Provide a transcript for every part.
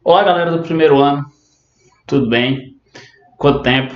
Olá, galera do primeiro ano, tudo bem? Quanto tempo?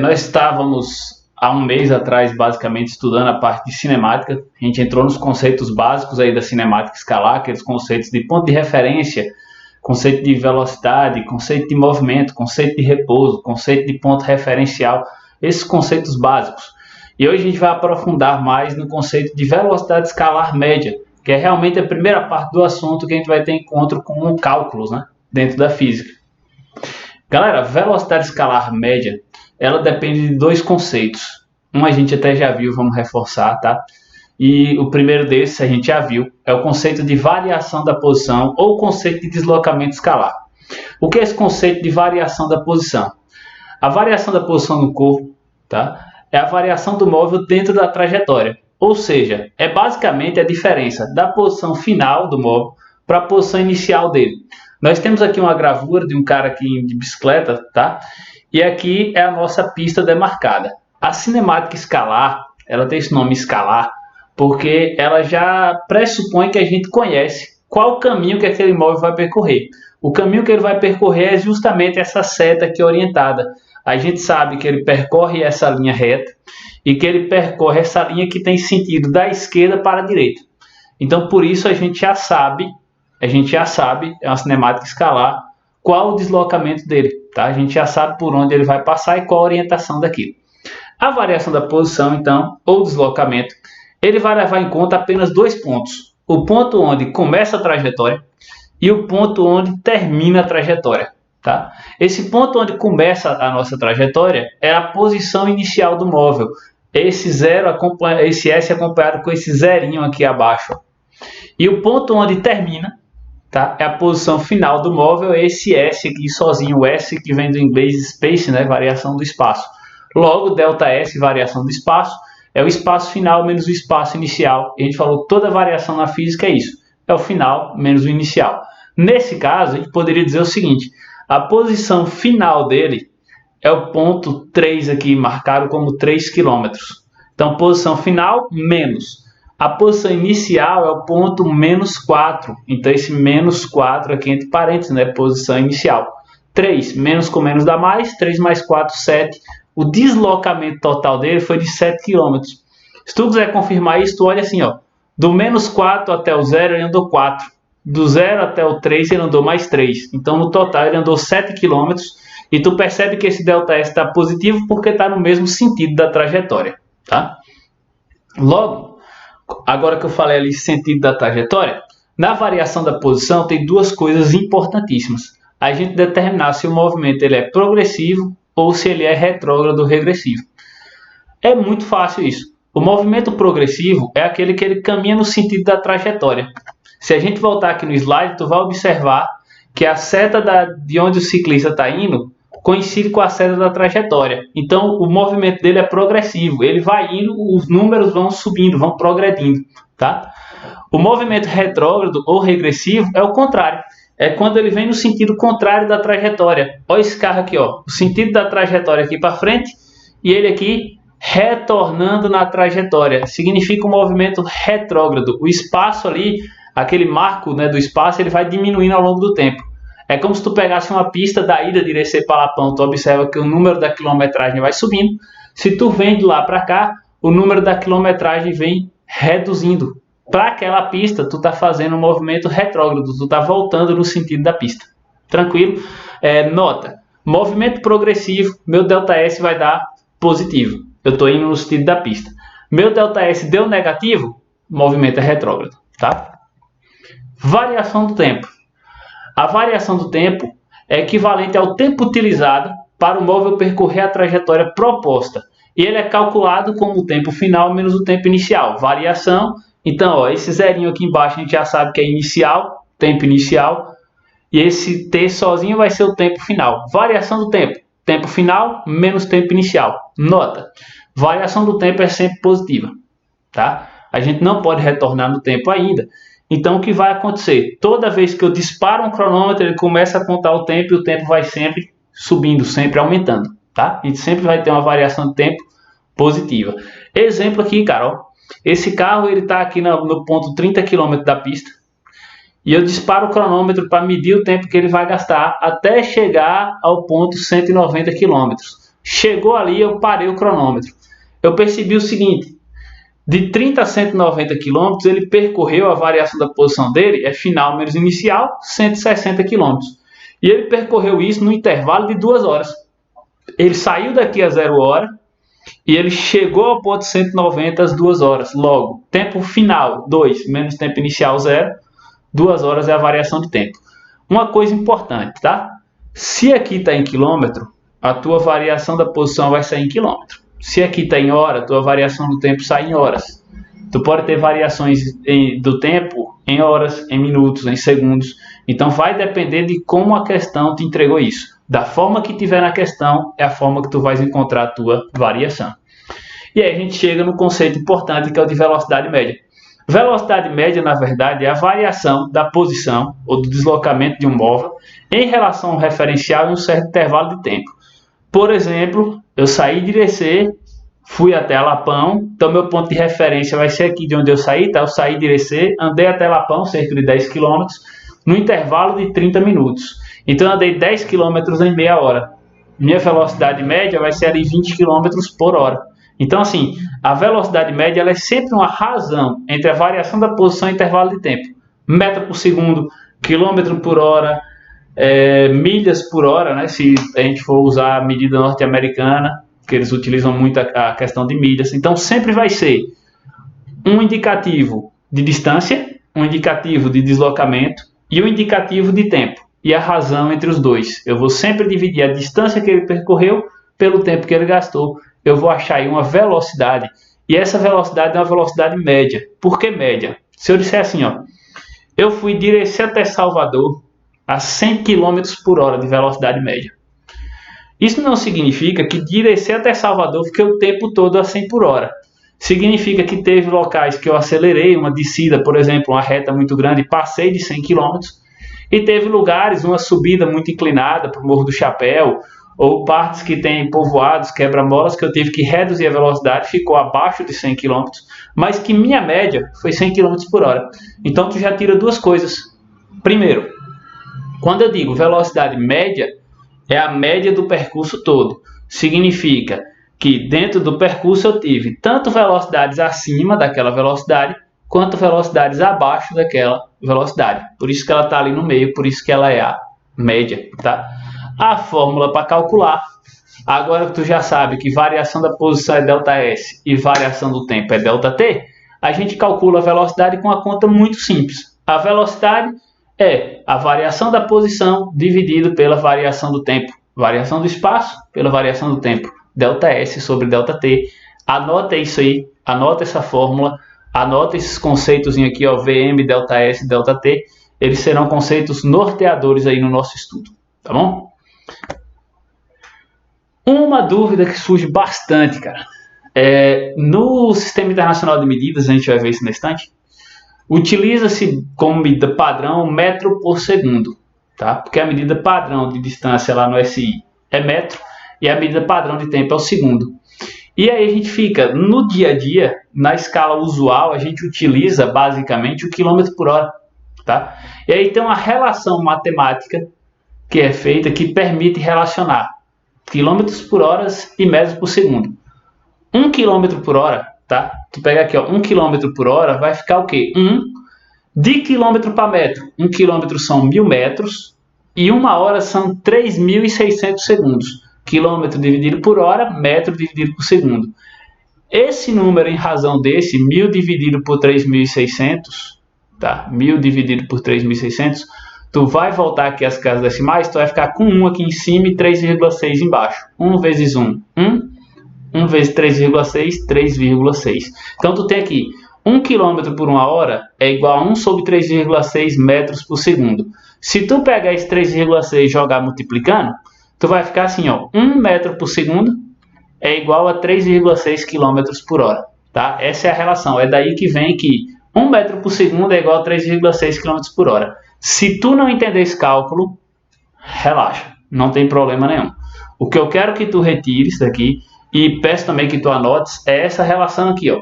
Nós estávamos há um mês atrás, basicamente, estudando a parte de cinemática. A gente entrou nos conceitos básicos aí da cinemática escalar, aqueles conceitos de ponto de referência, conceito de velocidade, conceito de movimento, conceito de repouso, conceito de ponto referencial, esses conceitos básicos. E hoje a gente vai aprofundar mais no conceito de velocidade escalar média, que é realmente a primeira parte do assunto que a gente vai ter encontro com cálculos, né, dentro da física. Galera, velocidade escalar média, ela depende de dois conceitos. Um a gente até já viu, vamos reforçar, tá? E o primeiro desses a gente já viu, é o conceito de variação da posição ou o conceito de deslocamento escalar. O que é esse conceito de variação da posição? A variação da posição no corpo, tá, é a variação do móvel dentro da trajetória. Ou seja, é basicamente a diferença da posição final do móvel para a posição inicial dele. Nós temos aqui uma gravura de um cara aqui de bicicleta, tá? E aqui é a nossa pista demarcada. A cinemática escalar, ela tem esse nome escalar, porque ela já pressupõe que a gente conhece qual o caminho que aquele móvel vai percorrer. O caminho que ele vai percorrer é justamente essa seta aqui orientada. A gente sabe que ele percorre essa linha reta e que ele percorre essa linha que tem sentido da esquerda para a direita. Então, por isso a gente já sabe, é uma cinemática escalar, qual o deslocamento dele, tá? A gente já sabe por onde ele vai passar e qual a orientação daquilo. A variação da posição, então, ou deslocamento, ele vai levar em conta apenas dois pontos. O ponto onde começa a trajetória e o ponto onde termina a trajetória. Tá? Esse ponto onde começa a nossa trajetória é a posição inicial do móvel. Esse S acompanhado com esse zerinho aqui abaixo. E o ponto onde termina, tá, é a posição final do móvel, é esse S aqui sozinho, o S que vem do inglês space, né, variação do espaço. Logo, ΔS, variação do espaço, é o espaço final menos o espaço inicial. E a gente falou que toda variação na física é isso, é o final menos o inicial. Nesse caso, a gente poderia dizer o seguinte: a posição final dele é o ponto 3 aqui, marcado como 3 km. Então, posição final, menos. A posição inicial é o ponto menos 4. Então, esse menos 4 aqui entre parênteses, né? Posição inicial. 3, menos com menos dá mais. 3 mais 4, 7. O deslocamento total dele foi de 7 km. Se tu quiser confirmar isso, tu olha assim, ó. Do menos 4 até o 0, ele andou 4. Do 0 até o 3 ele andou mais 3. Então no total ele andou 7 km. E tu percebe que esse ΔS está positivo porque está no mesmo sentido da trajetória. Tá? Logo, agora que eu falei ali sentido da trajetória, na variação da posição tem duas coisas importantíssimas. A gente determinar se o movimento ele é progressivo ou se ele é retrógrado ou regressivo. É muito fácil isso. O movimento progressivo é aquele que ele caminha no sentido da trajetória. Se a gente voltar aqui no slide, tu vai observar que a seta de onde o ciclista está indo coincide com a seta da trajetória. Então, o movimento dele é progressivo. Ele vai indo, os números vão subindo, vão progredindo. Tá? O movimento retrógrado ou regressivo é o contrário. É quando ele vem no sentido contrário da trajetória. Olha esse carro aqui, ó. O sentido da trajetória aqui para frente e ele aqui retornando na trajetória. Significa um movimento retrógrado. O espaço ali, aquele marco, né, do espaço, ele vai diminuindo ao longo do tempo. É como se tu pegasse uma pista da ida de Irecê-Palapão, tu observa que o número da quilometragem vai subindo. Se tu vem de lá para cá, o número da quilometragem vem reduzindo. Para aquela pista, tu está fazendo um movimento retrógrado, tu está voltando no sentido da pista. Tranquilo? Nota, movimento progressivo, meu ΔS vai dar positivo. Eu estou indo no sentido da pista. Meu ΔS deu negativo, movimento é retrógrado. Tá? Variação do tempo. A variação do tempo é equivalente ao tempo utilizado para o móvel percorrer a trajetória proposta. E ele é calculado como o tempo final menos o tempo inicial. Variação, então, ó, esse zerinho aqui embaixo a gente já sabe que é inicial, tempo inicial. E esse T sozinho vai ser o tempo final. Variação do tempo. Tempo final menos tempo inicial. Nota, variação do tempo é sempre positiva. Tá? A gente não pode retornar no tempo ainda. Então, o que vai acontecer? Toda vez que eu disparo um cronômetro, ele começa a contar o tempo e o tempo vai sempre subindo, sempre aumentando. Tá? A gente sempre vai ter uma variação de tempo positiva. Exemplo aqui, cara. Ó. Esse carro está aqui no ponto 30 km da pista. e eu disparo o cronômetro para medir o tempo que ele vai gastar até chegar ao ponto 190 km. Chegou ali, eu parei o cronômetro. Eu percebi o seguinte: de 30 a 190 km, ele percorreu a variação da posição dele, é final menos inicial, 160 km. E ele percorreu isso no intervalo de 2 horas. Ele saiu daqui a 0 hora e ele chegou ao ponto 190 às 2 horas. Logo, tempo final 2 menos tempo inicial 0. 2 horas é a variação de tempo. Uma coisa importante, tá? Se aqui está em quilômetro, a tua variação da posição vai sair em quilômetro. Se aqui está em hora, a tua variação do tempo sai em horas. Tu pode ter variações do tempo em horas, em minutos, em segundos. Então vai depender de como a questão te entregou isso. Da forma que tiver na questão, é a forma que tu vais encontrar a tua variação. E aí a gente chega no conceito importante, que é o de velocidade média. Velocidade média, na verdade, é a variação da posição ou do deslocamento de um móvel em relação ao referencial em um certo intervalo de tempo. Por exemplo, eu saí de Irecê, fui até Alapão, então meu ponto de referência vai ser aqui de onde eu saí, tá? Eu saí de Irecê, andei até Alapão, cerca de 10 km, no intervalo de 30 minutos. Então eu andei 10 km em meia hora. Minha velocidade média vai ser ali 20 km por hora. Então, assim, a velocidade média ela é sempre uma razão entre a variação da posição e intervalo de tempo. Metro por segundo, quilômetro por hora, milhas por hora, né? Se a gente for usar a medida norte-americana, que eles utilizam muito a questão de milhas. Então, sempre vai ser um indicativo de distância, um indicativo de deslocamento e um indicativo de tempo. E a razão entre os dois. Eu vou sempre dividir a distância que ele percorreu pelo tempo que ele gastou. Eu vou achar aí uma velocidade. E essa velocidade é uma velocidade média. Por que média? Se eu disser assim, ó, eu fui de Irecê até Salvador a 100 km por hora de velocidade média. Isso não significa que de Irecê até Salvador fiquei o tempo todo a 100 por hora. Significa que teve locais que eu acelerei, uma descida, por exemplo, uma reta muito grande, passei de 100 km. E teve lugares, uma subida muito inclinada para o Morro do Chapéu, ou partes que tem povoados, quebra-molas, que eu tive que reduzir a velocidade, ficou abaixo de 100 km, mas que minha média foi 100 km por hora. Então tu já tira duas coisas. Primeiro, quando eu digo velocidade média, é a média do percurso todo. Significa que dentro do percurso eu tive tanto velocidades acima daquela velocidade, quanto velocidades abaixo daquela velocidade. Por isso que ela está ali no meio, por isso que ela é a média, tá? A fórmula para calcular, agora que tu já sabe que variação da posição é ΔS e variação do tempo é ΔT, a gente calcula a velocidade com uma conta muito simples. A velocidade é a variação da posição dividido pela variação do tempo. Variação do espaço pela variação do tempo. ΔS sobre ΔT. Anota isso aí, anota essa fórmula, anota esses conceitos aqui, ó, VM, ΔS, ΔT. Eles serão conceitos norteadores aí no nosso estudo, tá bom? Uma dúvida que surge bastante, cara, no Sistema Internacional de Medidas, a gente vai ver isso na estante, utiliza-se como medida padrão metro por segundo, tá? Porque a medida padrão de distância lá no SI é metro e a medida padrão de tempo é o segundo. E aí a gente fica, no dia a dia, na escala usual, a gente utiliza basicamente o quilômetro por hora, tá? E aí tem uma relação matemática que é feita que permite relacionar quilômetros por hora e metros por segundo. 1 km por hora, tá? Tu pega aqui, ó, 1 km por hora vai ficar o quê? 1 de quilômetro para metro. 1 km são 1000 metros e 1 hora são 3.600 segundos. Quilômetro dividido por hora, metro dividido por segundo. Esse número, em razão desse, 1000 dividido por 3.600, tá? 1000 dividido por 3.600, tu vai voltar aqui as casas decimais, tu vai ficar com 1 aqui em cima e 3,6 embaixo. 1 vezes 1, 1. 1 vezes 3,6, 3,6. Então tu tem aqui 1 km por 1 hora é igual a 1 sobre 3,6 metros por segundo. Se tu pegar esse 3,6 e jogar multiplicando, tu vai ficar assim, ó, 1 metro por segundo é igual a 3,6 km por hora. Tá? Essa é a relação. É daí que vem que 1 metro por segundo é igual a 3,6 km por hora. Se tu não entender esse cálculo, relaxa, não tem problema nenhum. O que eu quero que tu retires daqui, e peço também que tu anotes, é essa relação aqui, ó.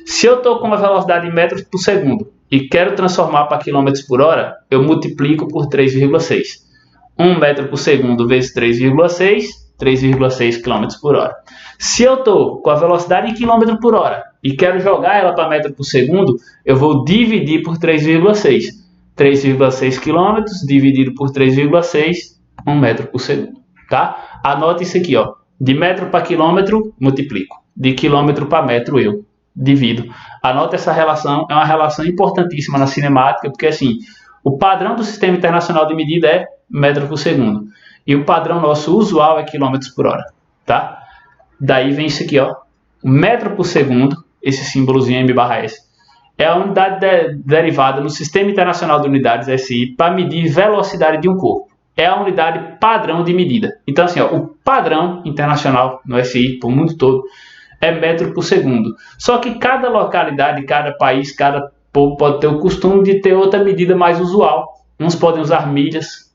Se eu estou com uma velocidade em metros por segundo e quero transformar para quilômetros por hora, eu multiplico por 3,6. 1 metro por segundo vezes 3,6, 3,6 km por hora. Se eu estou com a velocidade em km por hora e quero jogar ela para metro por segundo, eu vou dividir por 3,6. 3,6 km dividido por 3,6, 1 metro por segundo. Tá? Anote isso aqui, ó. De metro para quilômetro, multiplico. De quilômetro para metro, eu divido. Anote essa relação, é uma relação importantíssima na cinemática, porque assim, o padrão do Sistema Internacional de Medida é metro por segundo. E o padrão nosso usual é quilômetros por hora. Tá? Daí vem isso aqui, ó. Metro por segundo, esse símbolozinho M/S, é a unidade derivada no Sistema Internacional de Unidades, SI, para medir velocidade de um corpo. É a unidade padrão de medida. Então, assim, ó, o padrão internacional no SI, para o mundo todo, é metro por segundo. Só que cada localidade, cada país, cada povo pode ter o costume de ter outra medida mais usual. Uns podem usar milhas,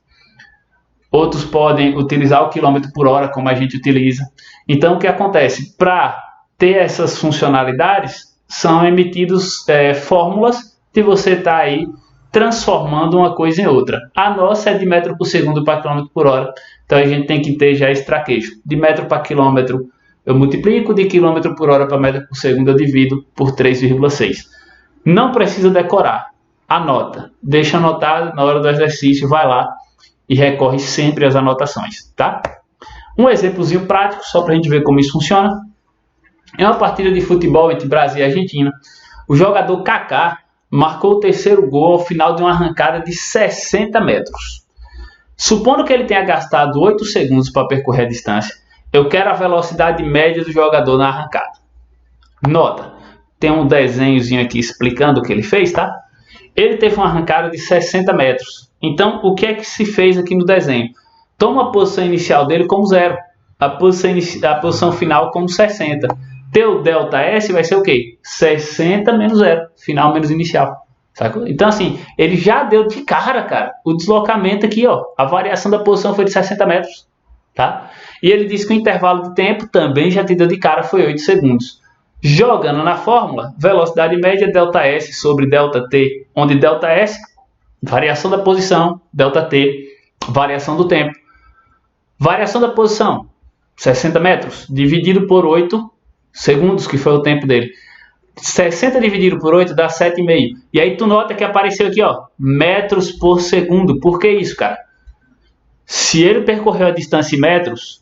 outros podem utilizar o quilômetro por hora, como a gente utiliza. Então, o que acontece? Para ter essas funcionalidades, são emitidos fórmulas de você estar aí transformando uma coisa em outra. A nossa é de metro por segundo para quilômetro por hora, então a gente tem que ter já esse traquejo. De metro para quilômetro eu multiplico, de quilômetro por hora para metro por segundo eu divido por 3,6. Não precisa decorar, anota, deixa anotado na hora do exercício, vai lá e recorre sempre às anotações, tá? Um exemplozinho prático, só para a gente ver como isso funciona. É uma partida de futebol entre Brasil e Argentina. O jogador Kaká marcou o terceiro gol ao final de uma arrancada de 60 metros. Supondo que ele tenha gastado 8 segundos para percorrer a distância, eu quero a velocidade média do jogador na arrancada. Nota, tem um desenhozinho aqui explicando o que ele fez, tá? Ele teve uma arrancada de 60 metros. Então, o que é que se fez aqui no desenho? Toma a posição inicial dele como 0, a posição final como 60. Teu ΔS vai ser o quê? 60 menos 0, final menos inicial. Sacou? Então, assim, ele já deu de cara, o deslocamento aqui, ó. A variação da posição foi de 60 metros, tá? E ele disse que o intervalo de tempo também já te deu de cara, foi 8 segundos. Jogando na fórmula, velocidade média ΔS sobre ΔT, onde ΔS, variação da posição, ΔT, variação do tempo. Variação da posição, 60 metros, dividido por 8 segundos, que foi o tempo dele. 60 dividido por 8 dá 7,5. E aí tu nota que apareceu aqui, ó, metros por segundo. Por que isso, cara? Se ele percorreu a distância em metros,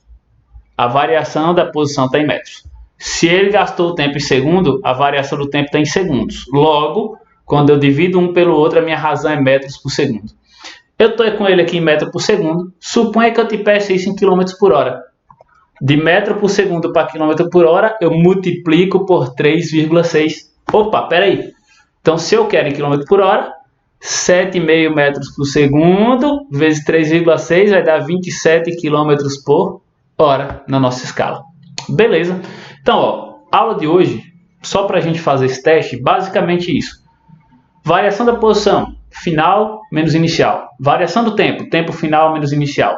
a variação da posição está em metros. Se ele gastou o tempo em segundo, a variação do tempo está em segundos. Logo, quando eu divido um pelo outro, a minha razão é metros por segundo. Eu estou com ele aqui em metro por segundo. Suponha que eu te peça isso em quilômetros por hora. De metro por segundo para quilômetro por hora, eu multiplico por 3,6. Opa, peraí. Então, se eu quero em quilômetro por hora, 7,5 metros por segundo vezes 3,6 vai dar 27 quilômetros por hora na nossa escala. Beleza? Então, ó, aula de hoje, só para a gente fazer esse teste, basicamente isso. Variação da posição, final menos inicial. Variação do tempo, tempo final menos inicial.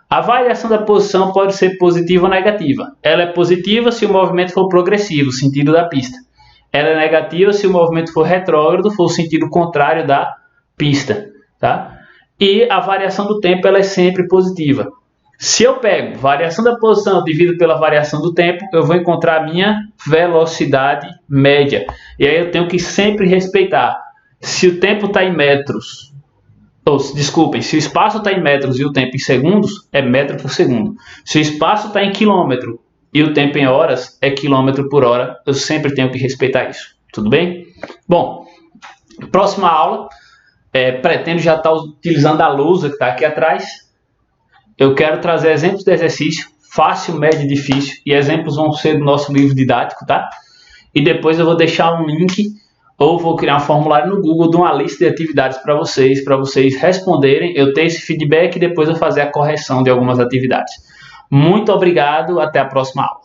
A variação da posição pode ser positiva ou negativa. Ela é positiva se o movimento for progressivo, sentido da pista. Ela é negativa se o movimento for retrógrado, for o sentido contrário da pista. Tá? E a variação do tempo ela é sempre positiva. Se eu pego variação da posição dividido pela variação do tempo, eu vou encontrar a minha velocidade média. E aí eu tenho que sempre respeitar. Se o tempo está em metros... Desculpem, se o espaço está em metros e o tempo em segundos, é metro por segundo. Se o espaço está em quilômetro e o tempo em horas, é quilômetro por hora. Eu sempre tenho que respeitar isso. Tudo bem? Bom, próxima aula, pretendo já estar utilizando a lousa que está aqui atrás. Eu quero trazer exemplos de exercício, fácil, médio e difícil. E exemplos vão ser do nosso livro didático, tá? E depois eu vou deixar um link... ou vou criar um formulário no Google de uma lista de atividades para vocês responderem, eu ter esse feedback e depois eu fazer a correção de algumas atividades. Muito obrigado, até a próxima aula.